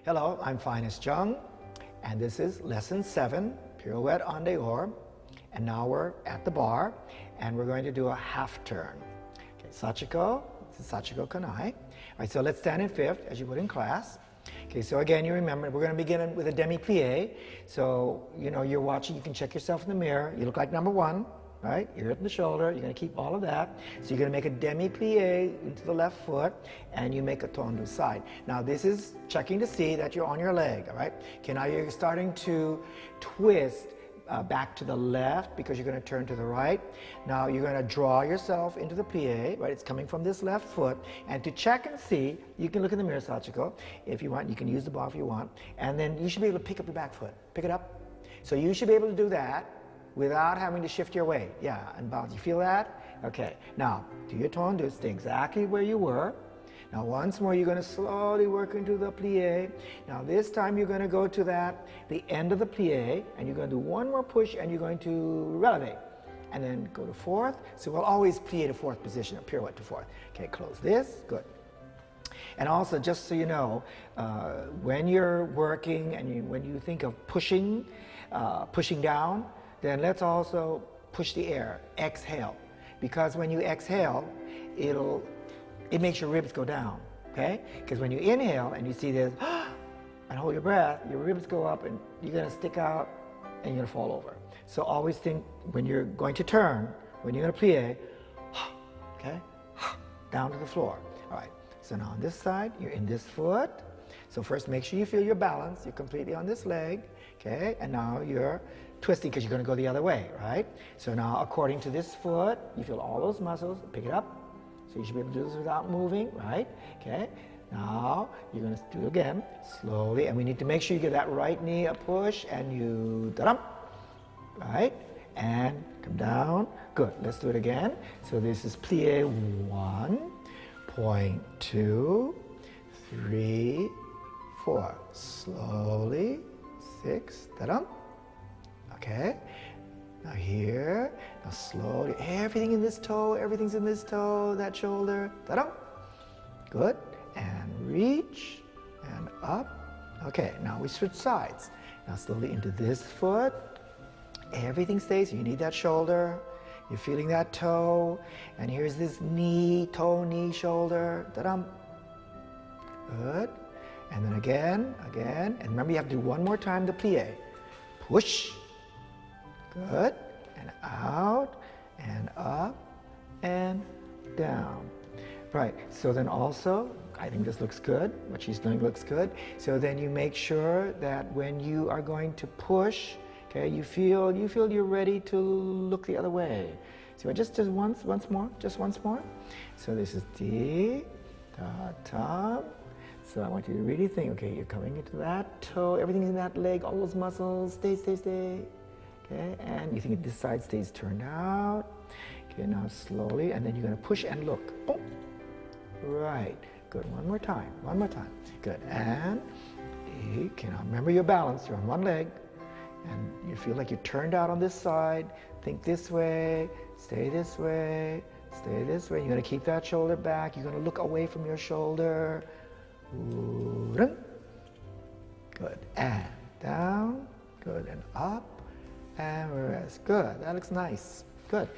Hello, I'm Finest Jung, and this is lesson 7, Pirouette en dehors. And now we're at the bar, and we're going to do a half turn. Okay, Sachiko, this is Sachiko Kanai. All right, so let's stand in fifth, as you would in class. Okay, so again, you remember, we're going to begin with a demi-plié. So, you're watching, you can check yourself in the mirror. You look like number 1, right? You're hitting the shoulder, you're going to keep all of that. So you're going to make a demi-plié into the left foot, and you make a tendu side. Now this is checking to see that you're on your leg, all right? Okay, now you're starting to twist back to the left because you're going to turn to the right. Now you're going to draw yourself into the plié, right? It's coming from this left foot. And to check and see, you can look in the mirror, Sachiko. If you want, you can use the bar if you want. And then you should be able to pick up your back foot. Pick it up. So you should be able to do that without having to shift your weight. Yeah, and bounce. You feel that? Okay. Now, do your tendu. Stay exactly where you were. Now, once more, you're going to slowly work into the plié. Now, this time, you're going to go to the end of the plié, and you're going to do one more push, and you're going to releve. And then go to fourth. So we'll always plié to fourth position, or pirouette to fourth. Okay, close this. Good. And also, just so you know, when you're working and when you think of pushing down, then let's also push the air. Exhale. Because when you exhale, it makes your ribs go down, okay? Because when you inhale and you see this, and hold your breath, your ribs go up and you're gonna stick out and you're gonna fall over. So always think when you're going to turn, when you're gonna plie, okay? Down to the floor. All right, so now on this side, you're in this foot. So first make sure you feel your balance. You're completely on this leg, okay? And now you're twisting because you're gonna go the other way, right? So now according to this foot, you feel all those muscles, pick it up. So you should be able to do this without moving, right? Okay. Now you're going to do it again slowly, and we need to make sure you give that right knee a push, and you da-dum, right? And come down. Good. Let's do it again. So this is plié 1, point 2, 3, 4. Slowly, 6, da-dum. Okay. Now here, now slowly, everything in this toe, everything's in this toe, that shoulder, ta-da! Good, and reach, and up. Okay, now we switch sides. Now slowly into this foot, everything stays, you need that shoulder, you're feeling that toe, and here's this knee, toe, knee, shoulder, ta-da! Good, and then again, and remember you have to do one more time the plié. Push. Good, and out, and up, and down. Right, so then also, I think this looks good, what she's doing looks good. So then you make sure that when you are going to push, okay, you feel you're ready to look the other way. So just once more. So this is D, da, ta. So I want you to really think, okay, you're coming into that toe, everything's in that leg, all those muscles, stay. Okay, and you think this side stays turned out. Okay, now slowly, and then you're going to push and look. Boom. Right. Good. One more time. Good. And okay, now remember your balance. You're on one leg, and you feel like you're turned out on this side. Think this way. Stay this way. Stay this way. You're going to keep that shoulder back. You're going to look away from your shoulder. Good. And down. Good. And up. And rest. Good. That looks nice. Good.